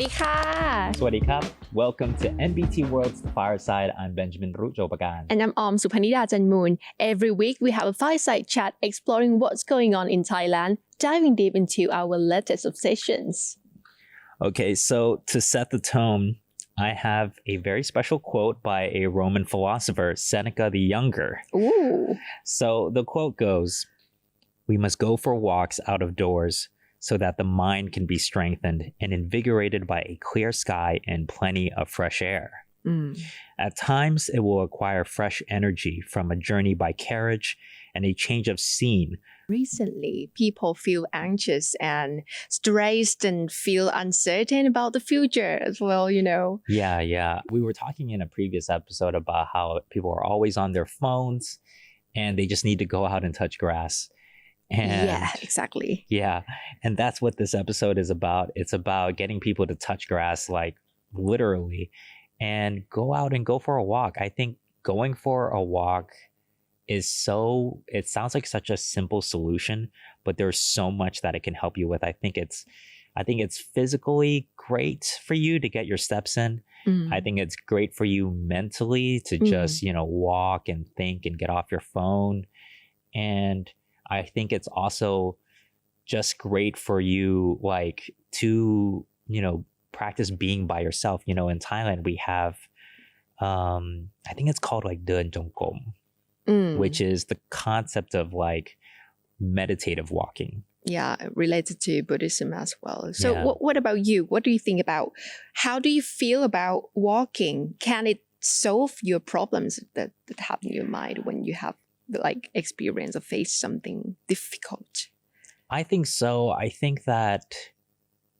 ดีค่ะ สวัสดีครับ Welcome to NBT World's Fireside. I'm Benjamin Rujobagan. And I'm Aom Suphanida Janmoon. Every week we have a fireside chat exploring what's going on in Thailand, diving deep into our latest obsessions. Okay, so to set the tone, I have a very special quote by a Roman philosopher, Seneca the Younger. Ooh. So the quote goes, "We must go for walks out of doors so that the mind can be strengthened and invigorated by a clear sky and plenty of fresh air. At times, it will acquire fresh energy from a journey by carriage and a change of scene." Recently, people feel anxious and stressed and feel uncertain about the future as well, you know. Yeah. We were talking in a previous episode about how people are always on their phones and they just need to go out and touch grass. And yeah, exactly. Yeah. And that's what this episode is about. It's about getting people to touch grass, like literally, and go out and go for a walk. I think going for a walk is it sounds like such a simple solution, but there's so much that it can help you with. I think it's physically great for you to get your steps in. I think it's great for you mentally to just, walk and think and get off your phone. And I think it's also just great for you, like, to, practice being by yourself. In Thailand, we have, I think it's called like Deun Jongkom, which is the concept of like meditative walking. Yeah, related to Buddhism as well. So Yeah. what about you? What do you think about, how do you feel about walking? Can it solve your problems that happen in your mind when you have like experience or face something difficult? I think so. I think that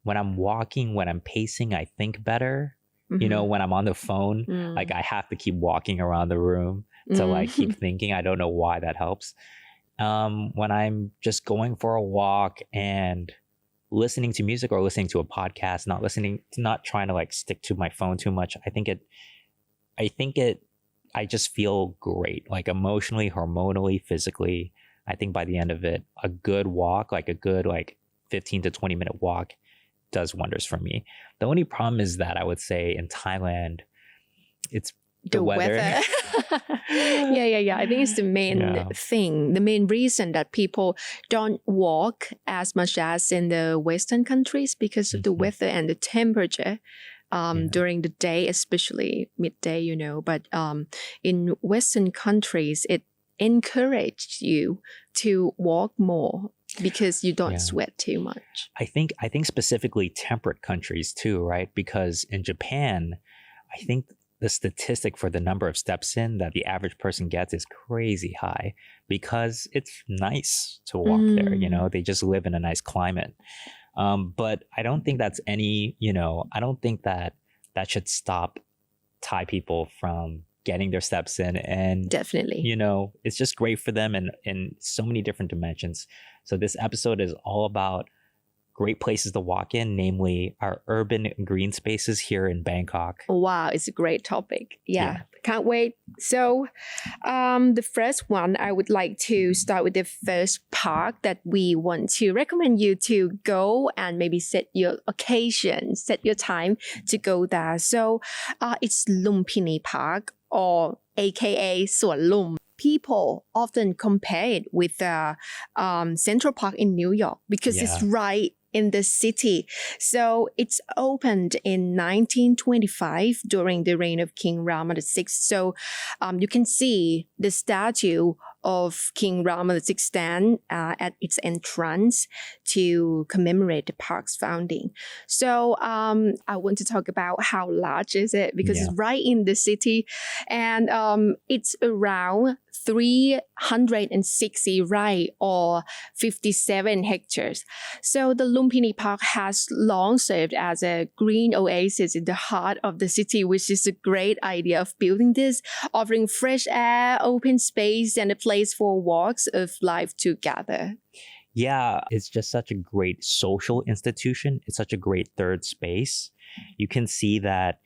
when I'm walking, when I'm pacing, I think better. When I'm on the phone, like I have to keep walking around the room to like keep thinking. I don't know why that helps. When I'm just going for a walk and listening to music or listening to a podcast, not trying to like stick to my phone too much, I just feel great, like emotionally, hormonally, physically. I think by the end of it, a good walk, like a good 15 to 20 minute walk, does wonders for me. The only problem is that I would say in Thailand, it's the weather. Yeah. I think it's the main thing, the main reason that people don't walk as much as in the Western countries because of the weather and the temperature. During the day, especially midday, but in Western countries, it encourages you to walk more because you don't sweat too much. I think specifically temperate countries too, right? Because in Japan, I think the statistic for the number of steps in that the average person gets is crazy high because it's nice to walk there. They just live in a nice climate. But I don't think that's I don't think that should stop Thai people from getting their steps in. And definitely, it's just great for them in so many different dimensions. So this episode is all about great places to walk in, namely our urban green spaces here in Bangkok. Wow, it's a great topic. Yeah. Can't wait. So the first one, I would like to start with the first park that we want to recommend you to go and maybe set your occasion, set your time to go there. So it's Lumphini Park, or aka Suan Lum. People often compare it with Central Park in New York because it's right in the city. So it's opened in 1925 during the reign of King Rama VI. So you can see the statue of King Rama VI stand at its entrance to commemorate the park's founding. So I want to talk about how large is it because it's right in the city, and it's around 360 rai or 57 hectares. So the Lumphini Park has long served as a green oasis in the heart of the city, which is a great idea of building this, offering fresh air, open space, and a place for walks of life together. Yeah, it's just such a great social institution. It's such a great third space. You can see that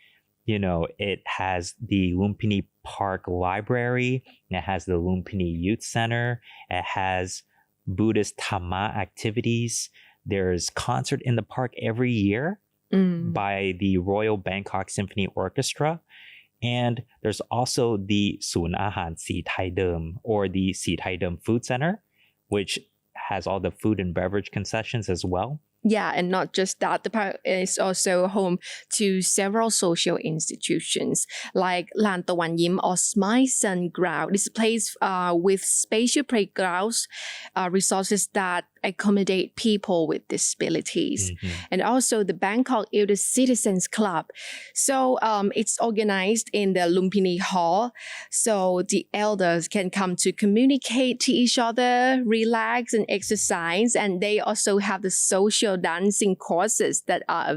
it has the Lumphini Park Library, it has the Lumphini Youth Center, it has Buddhist Dhamma activities. There's concert in the park every year. by the Royal Bangkok Symphony Orchestra. And there's also the Sun Ahan Si Thai Dem, or the Si Thai Dem Food Center, which has all the food and beverage concessions as well. Yeah, and not just that, the park is also home to several social institutions like Lan Tawan Yim or Smile Sun Ground. This place with spacious playgrounds, resources that accommodate people with disabilities. And also the Bangkok Elder Citizens Club. So it's organized in the Lumphini Hall. So the elders can come to communicate to each other, relax and exercise. And they also have the social dancing courses that are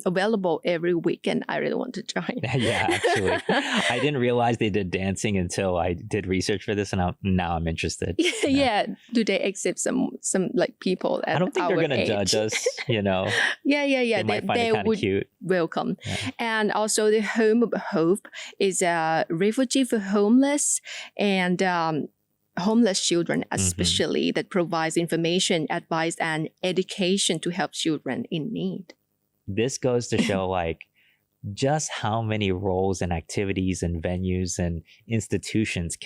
available every weekend. I really want to join. Yeah, actually. I didn't realize they did dancing until I did research for this, and now I'm interested. Yeah. Do they accept some like people at I don't think our they're going to age? judge us, you know. Yeah. They might find it kind of cute. Welcome. Yeah. And also the Home of Hope is a refugee for homeless and homeless children especially, that provides information, advice, and education to help children in need. This goes to show like just how many roles and activities and venues and institutions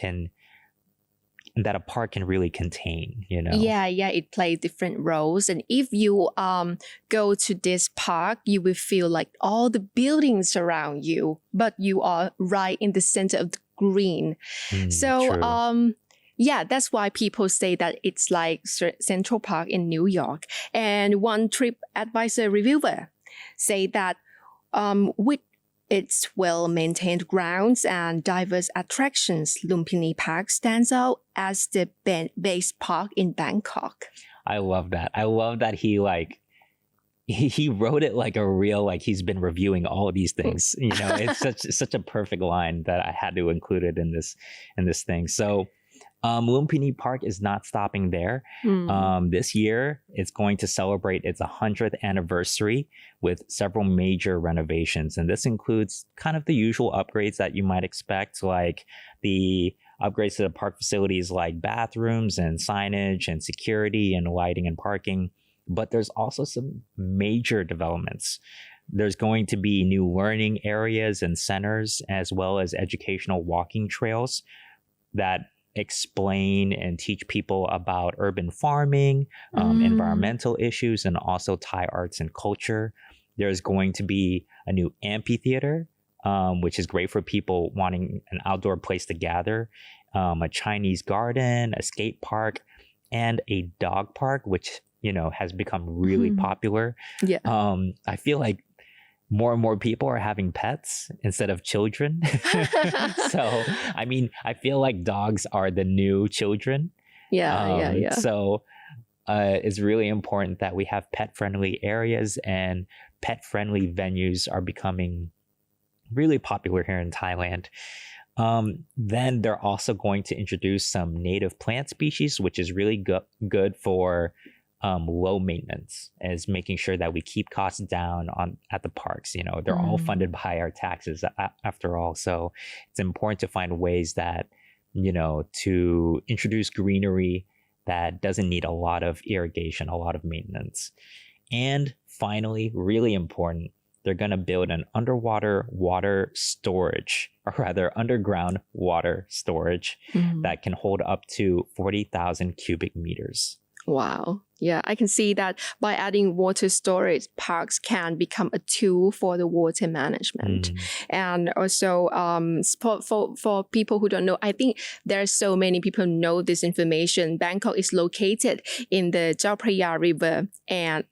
that a park can really contain, you know? Yeah, it plays different roles. And if you go to this park, you will feel like all the buildings surround you, but you are right in the center of the green. So, true. yeah, that's why people say that it's like Central Park in New York. And one trip advisor reviewer say that with its well-maintained grounds and diverse attractions, Lumphini Park stands out as the best park in Bangkok. I love that. I love that he wrote it like a real, like he's been reviewing all of these things. You know, it's such a perfect line that I had to include it in this thing. So Lumphini Park is not stopping there. This year, it's going to celebrate its 100th anniversary with several major renovations. And this includes kind of the usual upgrades that you might expect, like the upgrades to the park facilities like bathrooms and signage and security and lighting and parking. But there's also some major developments. There's going to be new learning areas and centers, as well as educational walking trails that explain and teach people about urban farming, environmental issues, and also Thai arts and culture. There's going to be a new amphitheater, which is great for people wanting an outdoor place to gather, a Chinese garden, a skate park, and a dog park, which, you know, has become really popular. Yeah. I feel like more and more people are having pets instead of children. So, I mean, I feel like dogs are the new children. Yeah. So it's really important that we have pet-friendly areas, and pet-friendly venues are becoming really popular here in Thailand. Then they're also going to introduce some native plant species, which is really good for low maintenance, as making sure that we keep costs down at the parks. You know, they're all funded by our taxes after all. So it's important to find ways that, you know, to introduce greenery that doesn't need a lot of irrigation, a lot of maintenance. And finally, really important, they're going to build an underwater water storage, or rather underground water storage that can hold up to 40,000 cubic meters. Wow. Yeah, I can see that by adding water storage, parks can become a tool for the water management. And also for people who don't know, I think there are so many people who know this information. Bangkok is located in the Chao Phraya River and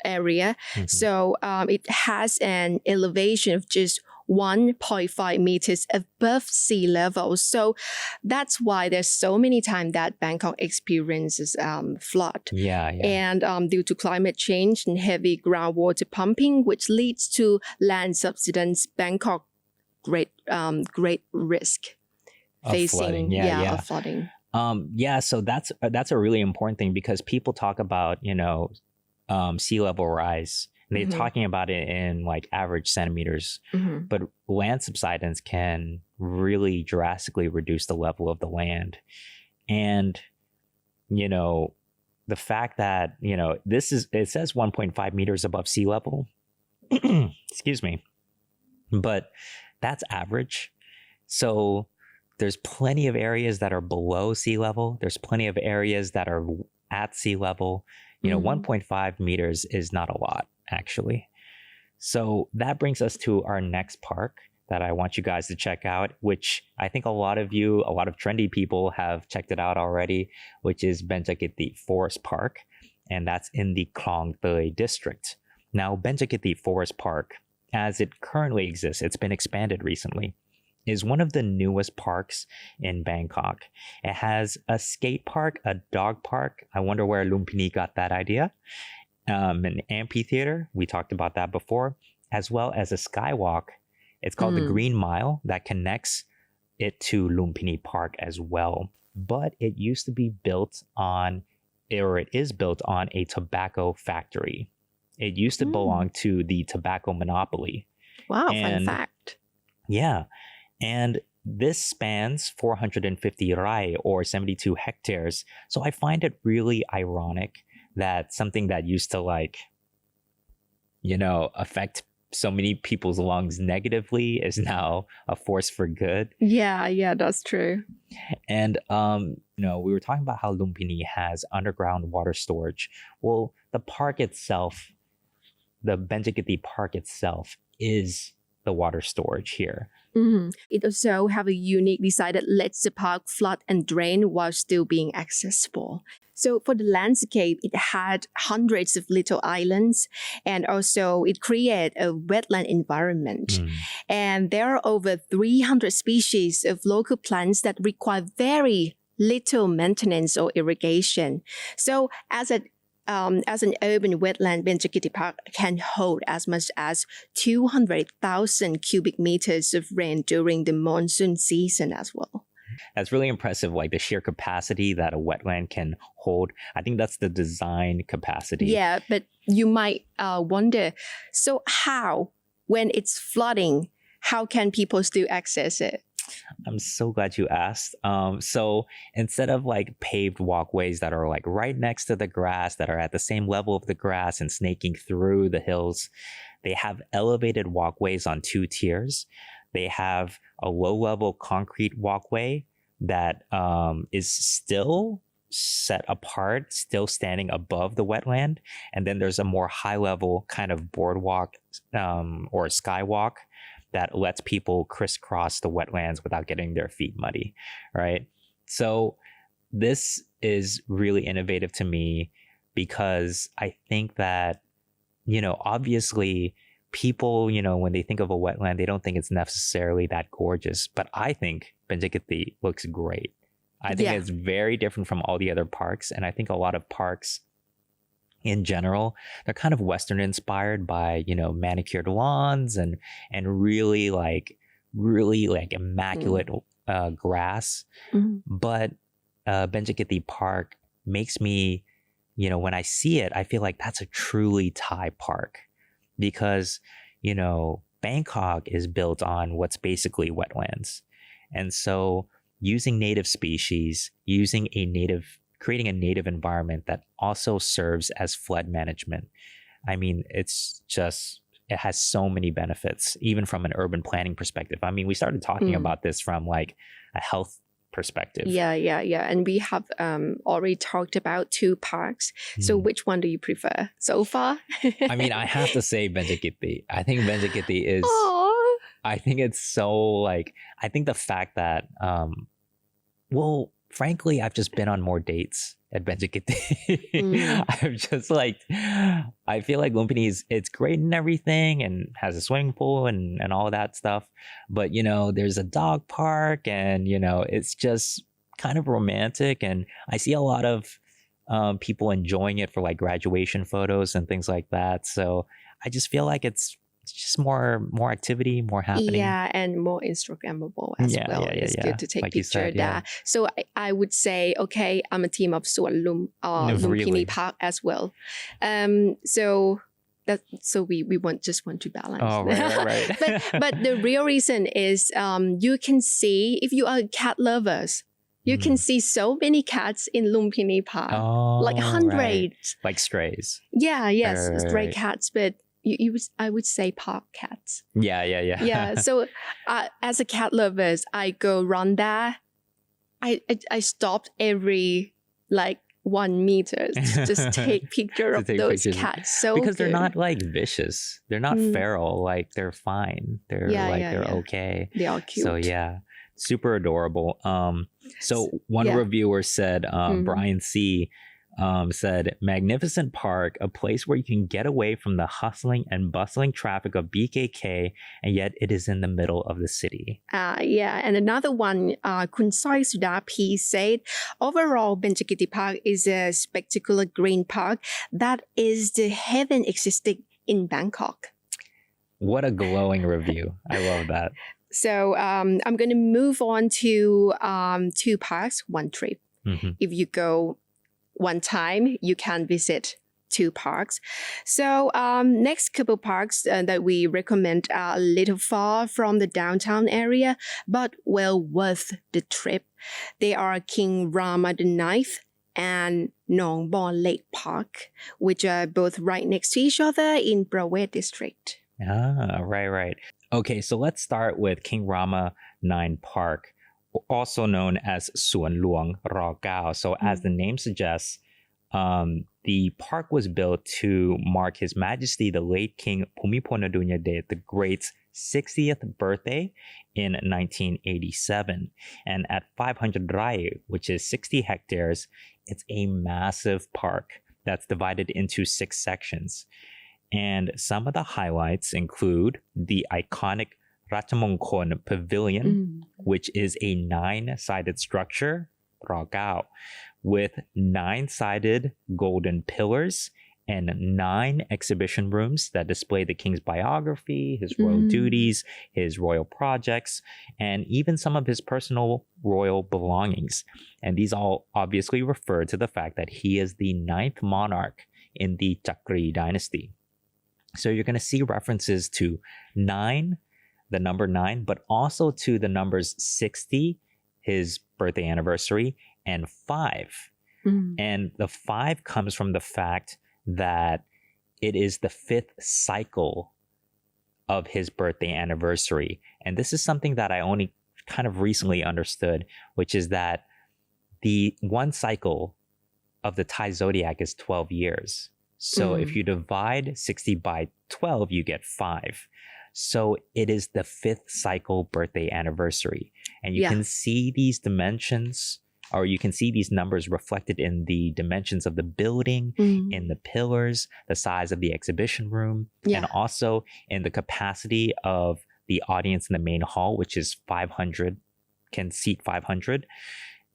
area. So it has an elevation of just 1.5 meters above sea level. So that's why there's so many times that Bangkok experiences flood. Yeah. And due to climate change and heavy groundwater pumping, which leads to land subsidence, Bangkok great risk of facing flooding. Of flooding. So that's a really important thing, because people talk about, you know, sea level rise. They're talking about it in like average centimeters, but land subsidence can really drastically reduce the level of the land. And, you know, the fact that, you know, it says 1.5 meters above sea level. excuse me. But that's average. So there's plenty of areas that are below sea level. There's plenty of areas that are at sea level. 1.5 meters is not a lot, actually. So that brings us to our next park that I want you guys to check out, which I think a lot of trendy people have checked it out already, which is Benjakitti Forest Park. And that's in the Klong Toi district. Now, Benjakitti Forest Park, as it currently exists, it's been expanded recently, is one of the newest parks in Bangkok. It has a skate park, a dog park. I wonder where Lumphini got that idea. An amphitheater, we talked about that before, as well as a skywalk. It's called the Green Mile that connects it to Lumphini Park as well. But it used to be built on, or it is built on, a tobacco factory. It used to belong to the tobacco monopoly. Wow, fun fact. Yeah. And this spans 450 rai, or 72 hectares. So I find it really ironic that something that used to affect so many people's lungs negatively is now a force for good. Yeah, that's true. And, we were talking about how Lumphini has underground water storage. Well, the park itself, the Benjakitti Park itself, is the water storage here. It also have a unique design that lets the park flood and drain while still being accessible. So for the landscape, it had hundreds of little islands, and also it created a wetland environment. And there are over 300 species of local plants that require very little maintenance or irrigation. So as an urban wetland, Benjakitti Park can hold as much as 200,000 cubic meters of rain during the monsoon season as well. That's really impressive, the sheer capacity that a wetland can hold. I think that's the design capacity. Yeah, but you might wonder, so how, when it's flooding, how can people still access it? I'm so glad you asked. So instead of paved walkways that are right next to the grass, that are at the same level of the grass and snaking through the hills, they have elevated walkways on 2 tiers. They have a low-level concrete walkway that is still set apart, still standing above the wetland. And then there's a more high-level kind of boardwalk or skywalk that lets people crisscross the wetlands without getting their feet muddy, right? So this is really innovative to me because I think that, obviously people, when they think of a wetland, they don't think it's necessarily that gorgeous, but I think Benjakitti looks great. I think it's very different from all the other parks. And I think a lot of parks in general, they're kind of Western inspired by, manicured lawns and really immaculate grass. But Benjakitti Park makes me, when I see it, I feel like that's a truly Thai park because, Bangkok is built on what's basically wetlands. And so using native species, creating a native environment that also serves as flood management. I mean, it has so many benefits, even from an urban planning perspective. I mean, we started talking about this from a health perspective. Yeah. And we have already talked about 2 parks. So which one do you prefer so far? I mean, I have to say Benjakitti. I think Benjakitti is, I think it's so I think the fact that, frankly, I've just been on more dates at Benjakitti. I'm just I feel like Lumphini it's great and everything and has a swimming pool and all of that stuff. But, there's a dog park and, it's just kind of romantic. And I see a lot of people enjoying it for graduation photos and things like that. So I just feel like it's just more activity, more happening. Yeah, and more Instagrammable as well. It's good to take picture there. So I would say, okay, I'm a team of Lumphini Park as well. So we just want to balance. Oh, right. but the real reason is you can see, if you are cat lovers, you can see so many cats in Lumphini Park, hundreds. Like strays. Yeah, yes, stray cats, but I would say park cats. Yeah. Yeah. So as a cat lovers, I go run there. I stopped every like 1 meter to just take picture To of take those pictures. cats. So Because they're good. not like vicious. They're not feral. Like they're fine. They're they're okay. They are cute. So yeah, super adorable. So one reviewer said, Brian C. Said, magnificent park, a place where you can get away from the hustling and bustling traffic of BKK, and yet it is in the middle of the city. And another one, Kun Soi Sudapi said, overall, Benjakitti Park is a spectacular green park that is the heaven existing in Bangkok. What a glowing review. I love that. So I'm going to move on to 2 parks, 1 trip. Mm-hmm. If you go 1 time, you can visit 2 parks. So next couple parks that we recommend are a little far from the downtown area, but well worth the trip. They are King Rama IX and Nong Bon Lake Park, which are both right next to each other in Prawet district. Right. Okay, so let's start with King Rama IX Park, also known as Suan Luang Ro Gao. So as the name suggests, the park was built to mark His Majesty the late King Bhumibol Adulyadej the Great's 60th birthday in 1987. And at 500 rai, which is 60 hectares, it's a massive park that's divided into 6 sections. And some of the highlights include the iconic Ratchamongkol Pavilion, which is a 9-sided structure, Ragao, with 9-sided golden pillars and 9 exhibition rooms that display the king's biography, his royal duties, his royal projects, and even some of his personal royal belongings. And these all obviously refer to the fact that he is the 9th monarch in the Chakri dynasty. So you're going to see references to 9, the number 9, but also to the numbers 60, his birthday anniversary, and 5. And the 5 comes from the fact that it is the 5th cycle of his birthday anniversary. And this is something that I only kind of recently understood, which is that the 1 cycle of the Thai zodiac is 12 years. So if you divide 60 by 12, you get 5. So it is the 5th cycle birthday anniversary. And you can see these dimensions, or you can see these numbers reflected in the dimensions of the building, in the pillars, the size of the exhibition room, and also in the capacity of the audience in the main hall, which is 500, can seat 500.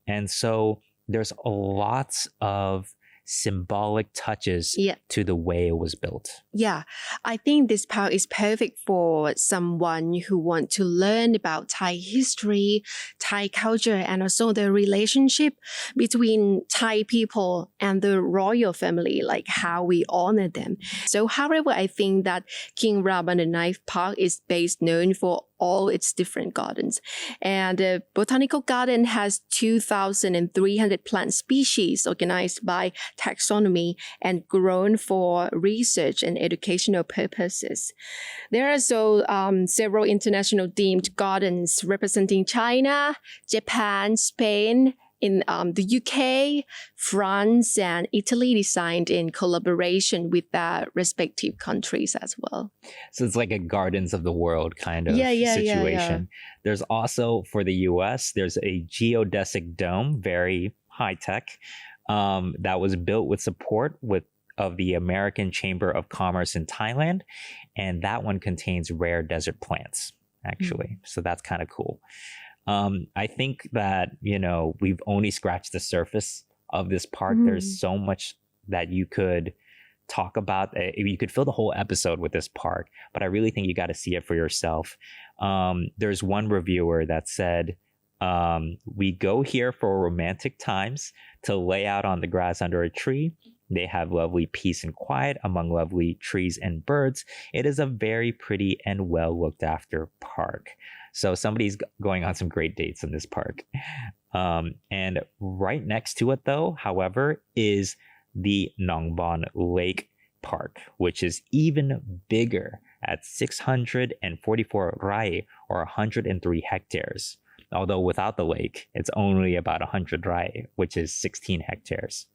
And so there's lots of symbolic touches to the way it was built. Yeah, I think this park is perfect for someone who wants to learn about Thai history, Thai culture, and also the relationship between Thai people and the royal family, like how we honor them. So however, I think that King Rama IX Park is best known for all its different gardens. And the botanical garden has 2,300 plant species organized by taxonomy and grown for research and educational purposes. There are also several international themed gardens representing China, Japan, Spain, in the UK, France, and Italy, designed in collaboration with their respective countries as well. So it's like a Gardens of the World kind of situation. There's also, for the US, there's a geodesic dome, very high tech, that was built with support of the American Chamber of Commerce in Thailand. And that one contains rare desert plants, actually. So that's kind of cool. I think that, we've only scratched the surface of this park. There's so much that you could talk about. You could fill the whole episode with this park, but I really think you got to see it for yourself. There's one reviewer that said, we go here for romantic times to lay out on the grass under a tree. They have lovely peace and quiet among lovely trees and birds. It is a very pretty and well looked after park. So somebody's going on some great dates in this park. And right next to it, though, however, is the Nong Bon Lake Park, which is even bigger at 644 rai or 103 hectares. Although without the lake, it's only about 100 rai, which is 16 hectares.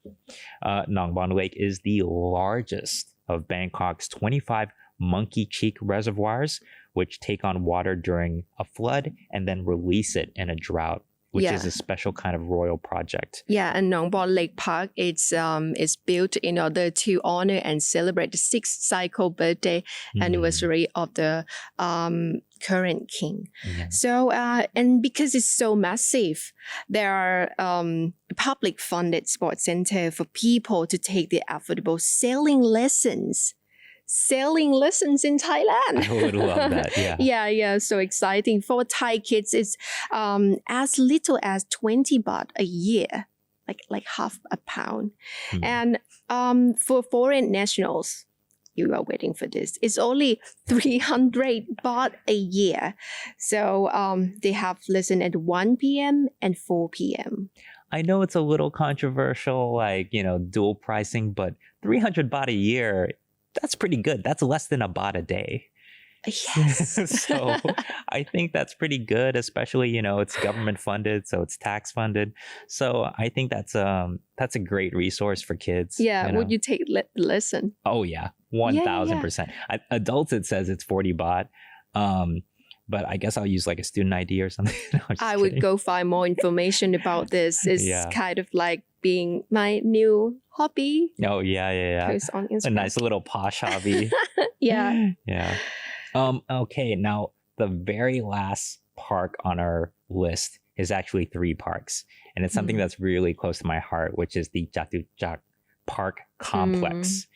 Nong Bon Lake is the largest of Bangkok's 25 monkey cheek reservoirs, which take on water during a flood and then release it in a drought, which is a special kind of royal project. Yeah, and Nong Bon Lake Park is built in order to honor and celebrate the 6th cycle birthday anniversary of the current king. Yeah. So, and because it's so massive, there are public funded sports center for people to take the affordable sailing lessons. Sailing lessons in Thailand. I would love that. Yeah. Yeah. So exciting. For Thai kids, it's as little as 20 baht a year, like half a pound. And for foreign nationals, you are waiting for this. It's only 300 baht a year. So they have lesson at 1 p.m. and 4 p.m. I know it's a little controversial, like, dual pricing, but 300 baht a year, that's pretty good. That's less than a baht a day. Yes. So I think that's pretty good, especially, it's government funded, so it's tax funded. So I think that's a great resource for kids. Yeah. Would you take the lesson? Oh, yeah. 1,000%. Adults, it says it's 40 baht. But I guess I'll use like a student ID or something. No, I would go find more information about this. It's kind of like being my new hobby. Oh, yeah. Post on Instagram. A nice little posh hobby. Yeah. Yeah. Okay, now the very last park on our list is actually 3 parks. And it's something that's really close to my heart, which is the Jatujak Park complex.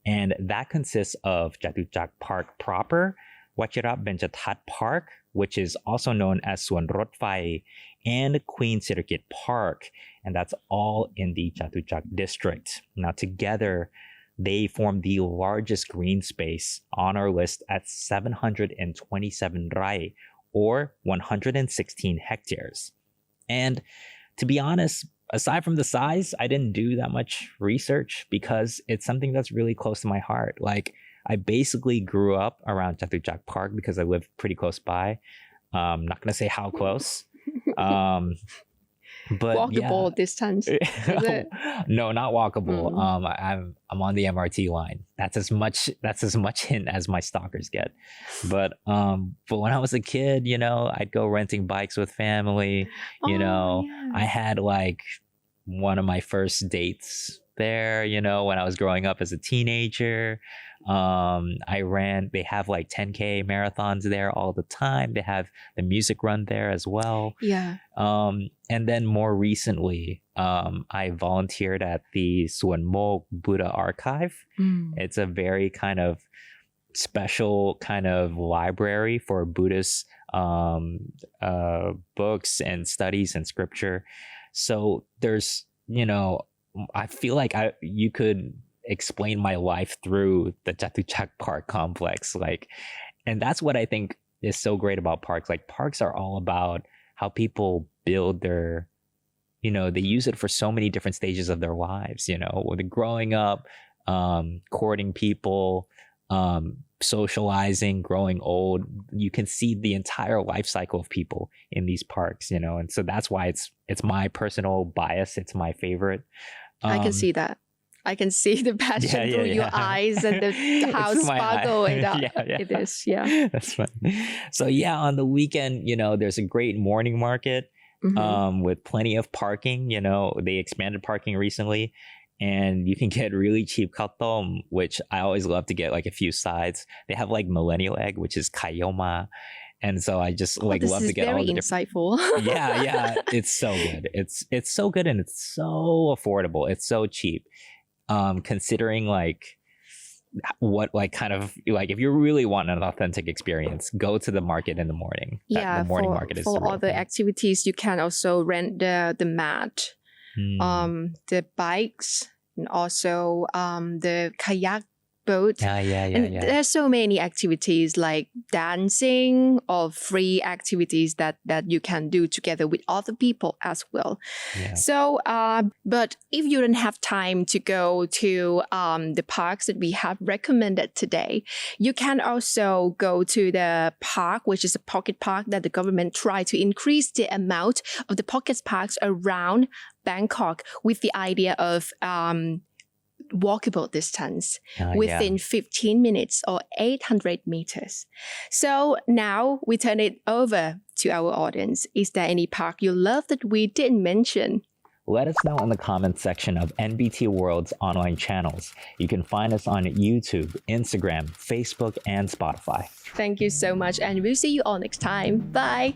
And that consists of Jatujak Park proper, Wachirat Benjakitti Park, which is also known as Suan Rot Phai, and Queen Sirikit Park. And that's all in the Jatujak district. Now together, they form the largest green space on our list at 727 rai, or 116 hectares. And to be honest, aside from the size, I didn't do that much research because it's something that's really close to my heart. Like, I basically grew up around Jatujak Park because I live pretty close by. Not going to say how close. But walkable distance. Is it? No, not walkable. I'm on the MRT line. That's as much hint as my stalkers get. But when I was a kid, I'd go renting bikes with family. I had like one of my first dates there, when I was growing up as a teenager. They have like 10K marathons there all the time. They have the music run there as well. Yeah. And then more recently, I volunteered at the Suan Mok Buddha Archive. It's a very kind of special kind of library for Buddhist books and studies and scripture. So there's, I feel like you could explain my life through the Jatujak Park complex. And that's what I think is so great about parks. Like, parks are all about how people build their, they use it for so many different stages of their lives, whether growing up, courting people, socializing, growing old. You can see the entire life cycle of people in these parks, and so that's why it's my personal bias. It's my favorite. I can see that. I can see the passion through your eyes and how sparkle it is. Yeah. That's fun. So on the weekend, there's a great morning market with plenty of parking. They expanded parking recently, and you can get really cheap katom, which I always love to get like a few sides. They have like millennial egg, which is kayoma. And so I just love to get all the insightful. Yeah. It's so good. It's so good, and it's so affordable. It's so cheap. Considering what kind of if you really want an authentic experience, go to the market in the morning. Yeah, the morning market is for other activities. You can also rent the mat, the bikes, and also the kayak boat. Yeah. There's so many activities like dancing or free activities that you can do together with other people as well. Yeah. So, but if you don't have time to go to the parks that we have recommended today, you can also go to the park, which is a pocket park that the government tried to increase the amount of the pocket parks around Bangkok with the idea of walkable distance within 15 minutes or 800 meters. So now we turn it over to our audience. Is there any park you love that we didn't mention? Let us know in the comments section of NBT World's online channels. You can find us on YouTube, Instagram, Facebook, and Spotify. Thank you so much, and we'll see you all next time. Bye!